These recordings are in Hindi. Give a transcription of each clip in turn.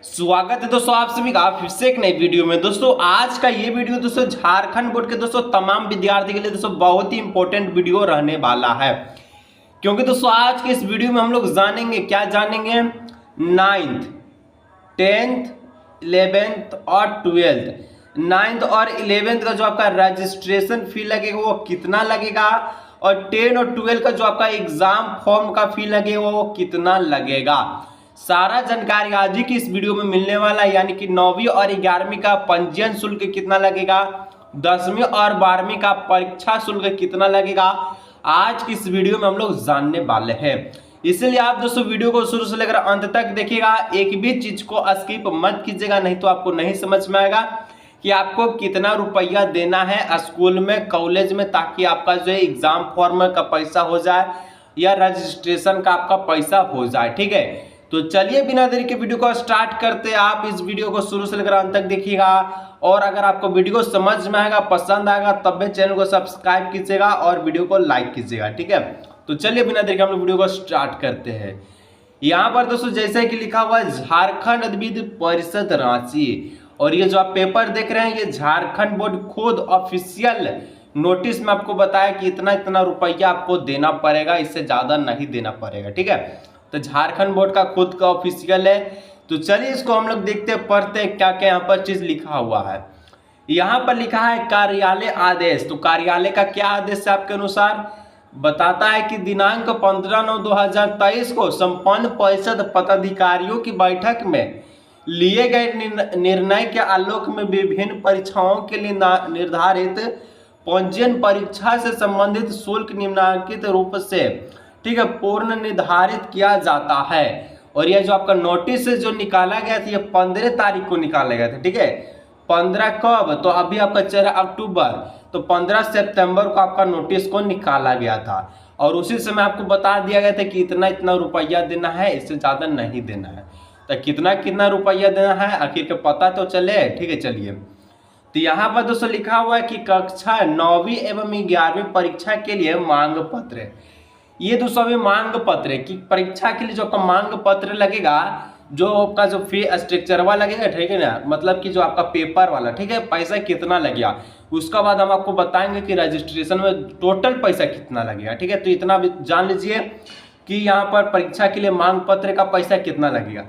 स्वागत है दोस्तों आप सभी का फिर से एक नई वीडियो में। दोस्तों आज का ये वीडियो दोस्तों झारखंड बोर्ड के दोस्तों तमाम विद्यार्थी के लिए दोस्तों बहुत ही इंपॉर्टेंट वीडियो रहने वाला है, क्योंकि दोस्तों आज के इस वीडियो में हम लोग जानेंगे क्या जानेंगे 9th 10th 11th और 12th 9th और 11th का जो आपका रजिस्ट्रेशन फी लगेगा वो कितना लगेगा, और 10 और 12 का जो आपका एग्जाम फॉर्म का फी लगेगा वो कितना लगेगा। सारा जानकारी आज ही की इस वीडियो में मिलने वाला है, यानी कि 9वीं और 11वीं का पंजीयन शुल्क कितना लगेगा, 10वीं और 12वीं का परीक्षा शुल्क कितना लगेगा, आज की इस वीडियो में हम लोग जानने वाले हैं। इसलिए आप दोस्तों वीडियो को शुरू से लेकर अंत तक देखिएगा, एक भी चीज को स्किप मत कीजिएगा, नहीं तो आपको नहीं समझ में आएगा कि आपको कितना रुपया देना है स्कूल में कॉलेज में, ताकि आपका जो है एग्जाम फॉर्म का पैसा हो जाए या रजिस्ट्रेशन का आपका पैसा हो जाए। ठीक है, तो चलिए बिना देरी के वीडियो को स्टार्ट करते हैं। आप इस वीडियो को शुरू से लेकर अंत तक देखिएगा, और अगर आपको वीडियो समझ में आएगा पसंद आएगा तब भी चैनल को सब्सक्राइब कीजिएगा और वीडियो को लाइक कीजिएगा। ठीक है, तो चलिए बिना देरी के हम लोग वीडियो को स्टार्ट करते हैं। यहाँ पर दोस्तों जैसे कि लिखा हुआ है झारखंड विद्युत परिषद रांची, और ये जो आप पेपर देख रहे हैं ये झारखंड बोर्ड खुद ऑफिशियल नोटिस में आपको बताया कि इतना इतना रुपया आपको देना पड़ेगा, इससे ज्यादा नहीं देना पड़ेगा। ठीक है, तो झारखंड बोर्ड का खुद का ऑफिशियल है। तो चलिए इसको हम लोग देखते हैं, पढ़ते हैं क्या क्या यहाँ पर चीज लिखा हुआ है। यहाँ पर लिखा है कार्यालय आदेश। तो कार्यालय का क्या आदेश है आपके अनुसार, बताता है कि दिनांक 15/9/2023 को संपन्न परिषद पदाधिकारियों की बैठक में लिए गए निर्णय के आलोक में विभिन्न परीक्षाओं के लिए निर्धारित पंजीयन परीक्षा से संबंधित शुल्क निम्नलिखित रूप से ठीक है पूर्ण निर्धारित किया जाता है। और यह जो आपका नोटिस जो निकाला गया था ये 15 तारीख को निकाला गया था। ठीक है, 15 कब, तो अभी आपका चल रहा अक्टूबर, तो 15 सितंबर को आपका नोटिस को निकाला गया था, और उसी समय आपको बता दिया गया था कि इतना इतना रुपया देना है, इससे ज्यादा नहीं देना है। तो कितना कितना रुपया देना है आखिर के पता तो चले। ठीक है, चलिए तो यहाँ पर दोस्तों लिखा हुआ है कि कक्षा 9वीं एवं 11वीं परीक्षा के लिए मांग पत्र, ये दोस्तों अभी मांग पत्र है कि परीक्षा के लिए जो आपका मांग पत्र लगेगा, जो आपका जो फी स्ट्रक्चर वाला लगेगा, ठीक है ना, मतलब कि जो आपका पेपर वाला, ठीक है, पैसा कितना लगेगा, उसका बाद हम आपको बताएंगे कि रजिस्ट्रेशन में टोटल पैसा कितना लगेगा। ठीक है, तो इतना भी जान लीजिए कि यहाँ पर परीक्षा के लिए मांग पत्र का पैसा कितना लगेगा।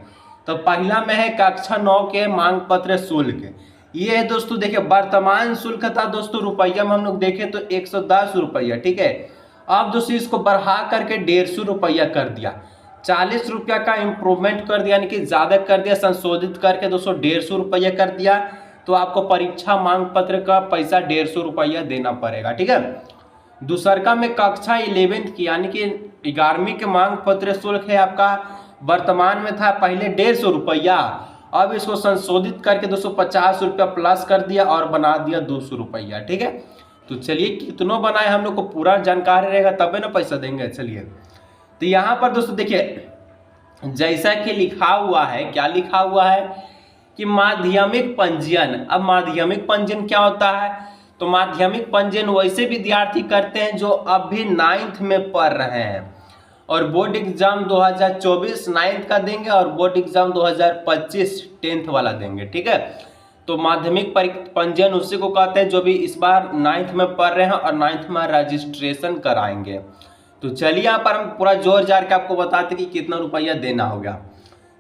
तो पहला में है कक्षा 9 के मांग पत्र शुल्क। ये है दोस्तों देखिए वर्तमान शुल्क था दोस्तों रुपया में हम लोग देखें तो 110 रुपया। ठीक है, अब दोस्तों इसको बढ़ा करके 150 रुपया कर दिया, 40 रुपया का इम्प्रूवमेंट कर दिया, यानी कि ज्यादा कर दिया, संशोधित करके दोस्तों 150 रुपया कर दिया। तो आपको परीक्षा मांग पत्र का पैसा 150 रुपया देना पड़ेगा। ठीक है, दूसरका में कक्षा 11th की यानी कि 11वीं के मांग पत्र शुल्क है आपका, वर्तमान में था पहले 150 रुपया, अब इसको संशोधित करके 250 रुपया प्लस कर दिया और बना दिया 200 रुपया। ठीक है, तो चलिए कितनों बनाए हम लोग को पूरा जानकारी रहेगा तबे ना पैसा देंगे। चलिए तो यहाँ पर दोस्तों देखिए जैसा कि लिखा हुआ है, क्या लिखा हुआ है कि माध्यमिक पंजीयन। अब माध्यमिक पंजीयन क्या होता है, तो माध्यमिक पंजीयन वैसे विद्यार्थी करते हैं जो अभी 9th में पढ़ रहे हैं, और बोर्ड एग्जाम 2024 9th का देंगे, और बोर्ड एग्जाम 2025 10th वाला देंगे। ठीक है, तो माध्यमिक पंजीयन उसी को कहते हैं जो भी इस बार 9th में पढ़ रहे हैं और 9th में रजिस्ट्रेशन कराएंगे। तो चलिए यहाँ पर हम पूरा जोर जार के आपको बताते कि कितना रुपया देना होगा।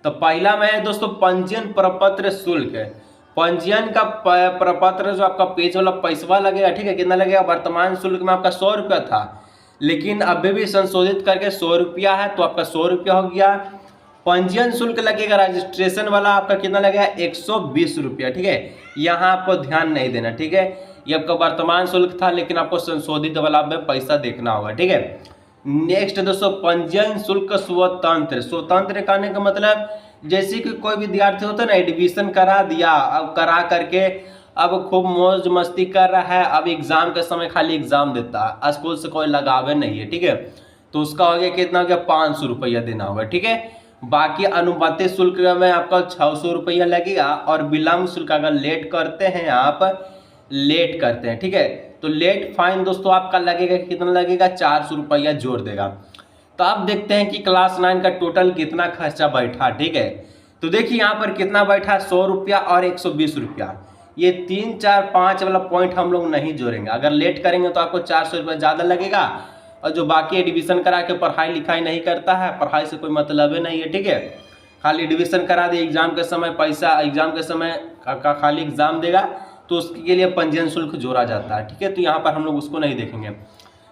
तो पहला में है दोस्तों पंजीयन प्रपत्र शुल्क। पंजीयन का प्रपत्र जो आपका पेज वाला पैसा लगेगा, ठीक है, कितना लगेगा, वर्तमान शुल्क में आपका 100 रुपया था, लेकिन अभी भी संशोधित करके 100 रुपया है, तो आपका 100 रुपया हो गया। पंजीयन शुल्क लगेगा रजिस्ट्रेशन वाला आपका कितना लगेगा 120 रुपया। ठीक है, यहाँ आपको ध्यान नहीं देना। ठीक है, ये आपका वर्तमान शुल्क था, लेकिन आपको संशोधित वाला में पैसा देखना होगा। ठीक है, नेक्स्ट दोस्तों पंजीयन शुल्क स्वतंत्र। स्वतंत्र कहने का मतलब जैसे कि कोई विद्यार्थी होता है ना, एडमिशन करा दिया, अब करा करके अब खूब मौज मस्ती कर रहा है, अब एग्जाम के समय खाली एग्जाम देता है, स्कूल से कोई लगावे नहीं है। ठीक है, तो उसका हो गया कितना हो गया 500 रुपया देना होगा। ठीक है, बाकी अनुपातिक शुल्क में आपका 600 रुपया लगेगा, और विलम्ब शुल्क अगर लेट करते हैं आप लेट करते हैं, ठीक है, तो लेट फाइन दोस्तों आपका लगेगा कितना लगेगा 400 रुपया जोड़ देगा। तो आप देखते हैं कि क्लास 9 का टोटल कितना खर्चा बैठा। ठीक है, तो देखिए यहाँ पर कितना बैठा, 100 रुपया और 120 रुपया। ये 3, 4, 5 वाला पॉइंट हम लोग नहीं जोड़ेंगे। अगर लेट करेंगे तो आपको 400 रुपया ज़्यादा लगेगा, और जो बाकी एडमिशन करा के पढ़ाई लिखाई नहीं करता है, पढ़ाई से कोई मतलब ही नहीं है, ठीक है। खाली एडमिशन करा दे, एग्जाम के समय पैसा, एग्जाम के समय का खाली एग्जाम देगा तो उसके लिए पंजीयन शुल्क जोड़ा जाता है, ठीक है। तो यहाँ पर हम लोग उसको नहीं देखेंगे।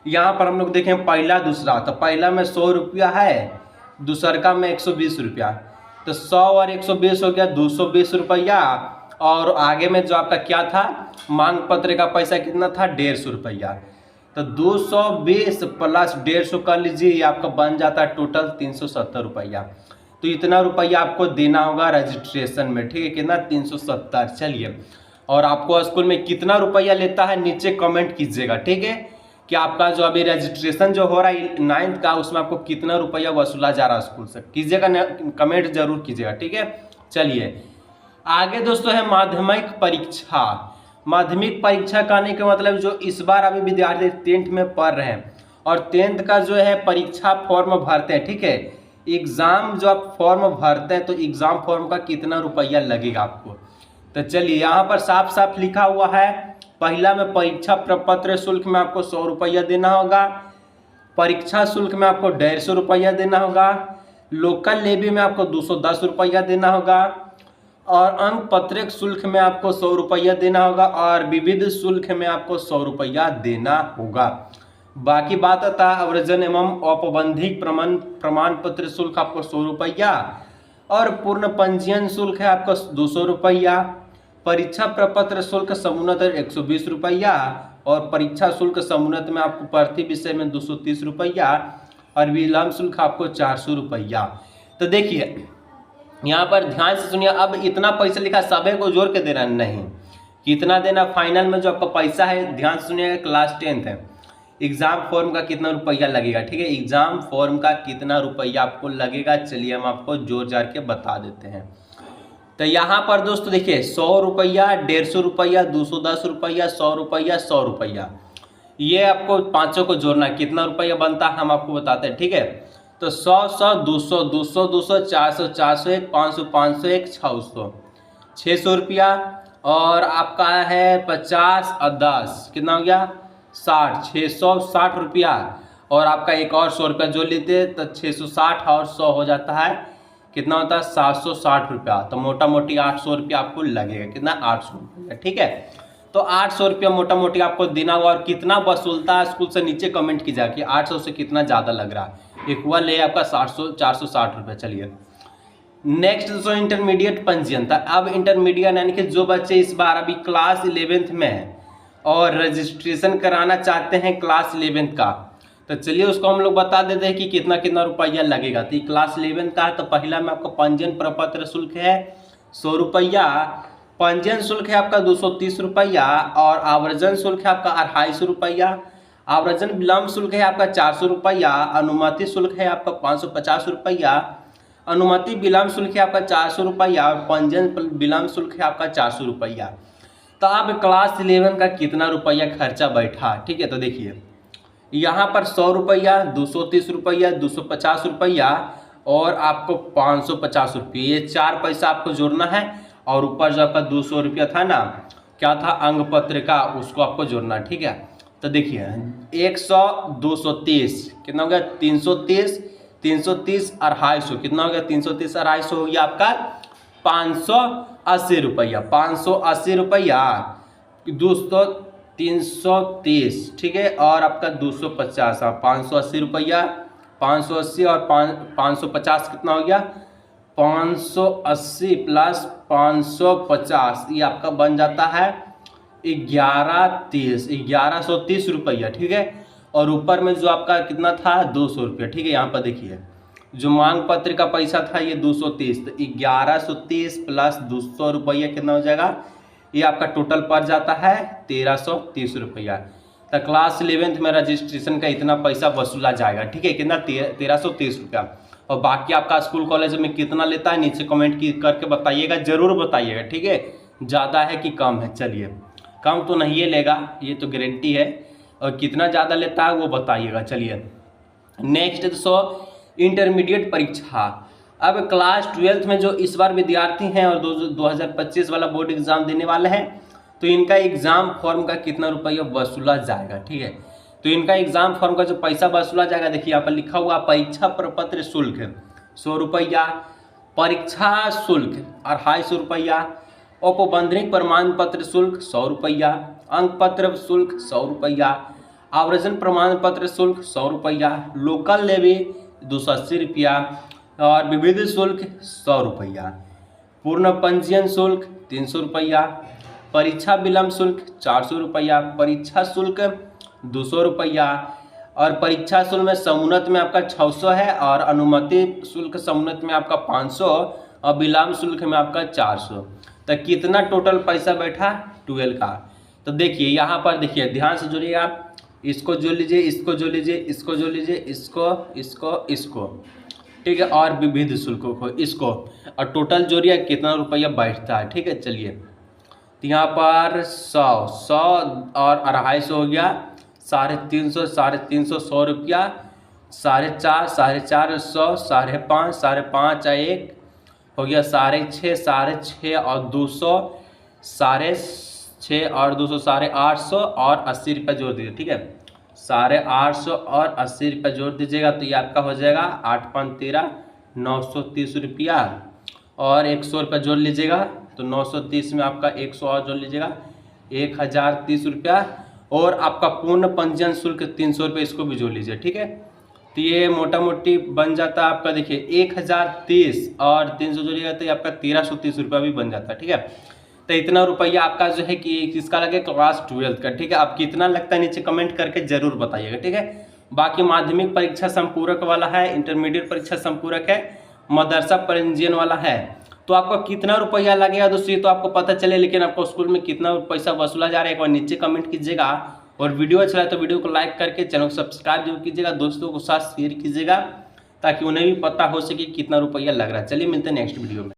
यहाँ पर हम लोग देखें पहला दूसरा, तो पहला में 100 रुपया है, दूसरका में 120 रुपया, तो 100 और 120 हो गया 220 रुपया। और आगे में जो आपका क्या था, मांग पत्र का पैसा कितना था, 150 रुपया। तो 220 प्लस 150 कर लीजिए, ये आपका बन जाता है टोटल 370 रुपया। तो इतना रुपया आपको देना होगा रजिस्ट्रेशन में, ठीक है। कितना, 370। चलिए, और आपको स्कूल में कितना रुपया लेता है नीचे कमेंट कीजिएगा, ठीक है। कि आपका जो अभी रजिस्ट्रेशन जो हो रहा है 9th का, उसमें आपको कितना रुपया वसूला जा रहा है स्कूल से, कीजिएगा, कमेंट जरूर कीजिएगा, ठीक है। चलिए आगे दोस्तों है माध्यमिक परीक्षा। माध्यमिक परीक्षा कहने का मतलब जो इस बार अभी विद्यार्थी 10th में पढ़ रहे हैं और 10th का जो है परीक्षा फॉर्म भरते हैं, ठीक है। एग्जाम जो आप फॉर्म भरते हैं तो एग्जाम फॉर्म का कितना रुपया लगेगा आपको। तो चलिए यहाँ पर साफ साफ लिखा हुआ है, पहला में परीक्षा प्रपत्र शुल्क में आपको 100 रुपया देना होगा, परीक्षा शुल्क में आपको 150 रुपया देना होगा, लोकल लेवी में आपको 210 रुपया देना होगा, और अंक पत्रक शुल्क में आपको 100 रुपया देना होगा, और विविध शुल्क में आपको 100 रुपया देना होगा। बाकी बात आता है अवर्जन एवं औपबंधिक प्रमाण पत्र शुल्क आपको 100 रुपया, और पूर्ण पंजीयन शुल्क है आपको 200 रुपया, परीक्षा प्रपत्र शुल्क समुन्नत 120 रुपया, और परीक्षा शुल्क समुन्नत में आपको प्रति विषय में 230 रुपया, और विलंब शुल्क आपको 400 रुपया। तो देखिए यहाँ पर ध्यान से सुनिए, अब इतना पैसा लिखा सभी को जोड़ के देना नहीं, कितना देना फाइनल में जो आपका पैसा है, ध्यान से सुनिएगा। क्लास 10th है, एग्जाम फॉर्म का कितना रुपया लगेगा, ठीक है। एग्जाम फॉर्म का कितना रुपया आपको लगेगा, चलिए हम आपको जोड़ जाड़ के बता देते हैं। तो यहाँ पर दोस्तों देखिए 100 रुपया, 150 रुपया, 210 रुपया, 100 रुपया, 100 रुपया, ये आपको पांचों को जोड़ना है, कितना रुपया बनता है हम आपको बताते हैं, ठीक है। तो 100, 100, 200, 200, 200, 400, 401, 500, 501, 600, 600 रुपया, और आपका है 50 और 10 कितना हो गया, 60, 660 रुपया, और आपका एक और 100 रुपया जो लेते तो 660 और 100 हो जाता है, कितना होता है 760 रुपया। तो मोटा मोटी 800 रुपया आपको लगेगा, कितना, 800 रुपया, ठीक है। तो 800 रुपया मोटा मोटी आपको देना होगा, और कितना वसूलता है स्कूल से नीचे कमेंट कीजिएगा कि 800 से कितना ज़्यादा लग रहा है। इक्वल है आपका 460 रुपये। चलिए नेक्स्ट दोस्तों इंटरमीडिएट पंजीयन था। अब इंटरमीडिएट यानी कि जो बच्चे इस बार अभी क्लास 11th में हैं और रजिस्ट्रेशन कराना चाहते हैं क्लास 11th का, तो चलिए उसको हम लोग बता देते हैं कि कितना कितना रुपया लगेगा। तो क्लास 11th का है, तो पहला में आपका पंजीयन प्रपत्र शुल्क है 100 रुपया, पंजीयन शुल्क है आपका 230 रुपया, और आवर्जन शुल्क है आपका 250 रुपया, आवर्जन विलंब शुल्क है आपका 400 रुपया, अनुमति शुल्क है आपका 550 रुपया, अनुमति विलंब शुल्क है आपका 400 रुपया, और पंजीयन विलंब शुल्क है आपका 400 रुपया। तो अब क्लास 11 का कितना रुपया खर्चा बैठा, ठीक है। तो देखिए यहाँ पर 100 रुपया, 230 रुपया, 250 रुपया, और आपको 550 रुपये, ये 4 पैसा आपको जोड़ना है, और ऊपर जो आपका 200 रुपया था ना, क्या था, अंग पत्र का, उसको आपको जोड़ना है, ठीक है। तो देखिए 100, 230 कितना हो गया, 330, 330 250 कितना हो गया, 330 250 हो गया आपका 580 रुपया, 580 रुपया, 200, 330, ठीक है, और आपका 250, 580 रुपया, 580 और 550 कितना हो गया, 580 प्लस 550, ये आपका बन जाता है 1130 रुपया, ठीक है। और ऊपर में जो आपका कितना था 200 रुपया, ठीक है। यहाँ पर देखिए जो मांग पत्र का पैसा था ये 230, तो 1130 प्लस 200 रुपया कितना हो जाएगा, ये आपका टोटल पड़ जाता है 1330 रुपया। तो क्लास 11th में रजिस्ट्रेशन का इतना पैसा वसूला जाएगा, ठीक है, कितना 1330 रुपया। और बाकी आपका स्कूल कॉलेज में कितना लेता है नीचे कमेंट करके बताइएगा, जरूर बताइएगा, ठीक है, ज़्यादा है कि कम है। चलिए कम तो नहीं ये लेगा, ये तो गारंटी है, और कितना ज़्यादा लेता है वो बताइएगा। चलिए नेक्स्ट दोस्तों इंटरमीडिएट परीक्षा। अब क्लास 12th में जो इस बार विद्यार्थी हैं और 2025 वाला बोर्ड एग्जाम देने वाले हैं, तो इनका एग्जाम फॉर्म का कितना रुपया वसूला जाएगा, ठीक है। तो इनका एग्जाम फॉर्म का जो पैसा वसूला जाएगा, देखिए यहाँ पर लिखा हुआ परीक्षा प्रपत्र शुल्क 100 रुपया, परीक्षा शुल्क 250 रुपया, औपबंधिक प्रमाण पत्र शुल्क 100 रुपया, अंक पत्र शुल्क 100 रुपया, आवर्जन प्रमाण पत्र शुल्क 100 रुपया, लोकल लेवी 280 रुपया और विविध शुल्क 100 रुपया, पूर्ण पंजीयन शुल्क 300 रुपया, परीक्षा विलंब शुल्क 400 रुपया, परीक्षा शुल्क 200 रुपया और परीक्षा शुल्क में समुन्नत में आपका 600 है और अनुमति शुल्क समुन्नत में आपका 500 और विलंब शुल्क में आपका 400। तो कितना टोटल पैसा बैठा 12 का। तो देखिए यहाँ पर देखिए ध्यान से जोड़िए आप, इसको जोड़ लीजिए, इसको जोड़ लीजिए, इसको जोड़ लीजिए, इसको ठीक है, और विविध शुल्कों को इसको, और टोटल जोड़िए कितना रुपया बैठता है, ठीक है। चलिए तो यहाँ पर 100 और 250 हो गया 350, 350, 100 रुपया, 450, 450, 550, 550 1 हो गया 650, 650 और 200, 650 और 200 850 और 80 रुपये जोड़ दीजिए, ठीक है। 850 और 80 रुपये जोड़ दीजिएगा तो ये आपका हो जाएगा 8 5 13 930 रुपया और 100 रुपये जोड़ लीजिएगा तो 930 में आपका 100 और जोड़ लीजिएगा 1030 रुपया और आपका पूर्ण पंजीयन शुल्क 300 रुपये, इसको भी जोड़ लीजिए, ठीक है। तो ये मोटा मोटी बन जाता है आपका, देखिए 1030 और 300 जोड़िएगा तो ये आपका 1330 रुपया भी बन जाता है, ठीक है। तो इतना रुपया आपका जो है कि किसका लगे क्लास 12th का, ठीक है। अब कितना लगता है नीचे कमेंट करके जरूर बताइएगा, ठीक है। बाकी माध्यमिक परीक्षा संपूरक वाला है, इंटरमीडिएट परीक्षा संपूरक है, मदरसा पंजीयन वाला है, तो आपको कितना रुपया लगेगा दोस्तों ये तो आपको पता चले, लेकिन आपको स्कूल में कितना पैसा वसूला जा रहा है एक बार नीचे कमेंट कीजिएगा। और वीडियो अच्छा लगे तो वीडियो को लाइक करके चैनल को सब्सक्राइब जरूर कीजिएगा, दोस्तों को साथ शेयर कीजिएगा ताकि उन्हें भी पता हो सके कितना रुपया लग रहा है। चलिए मिलते हैं नेक्स्ट वीडियो में।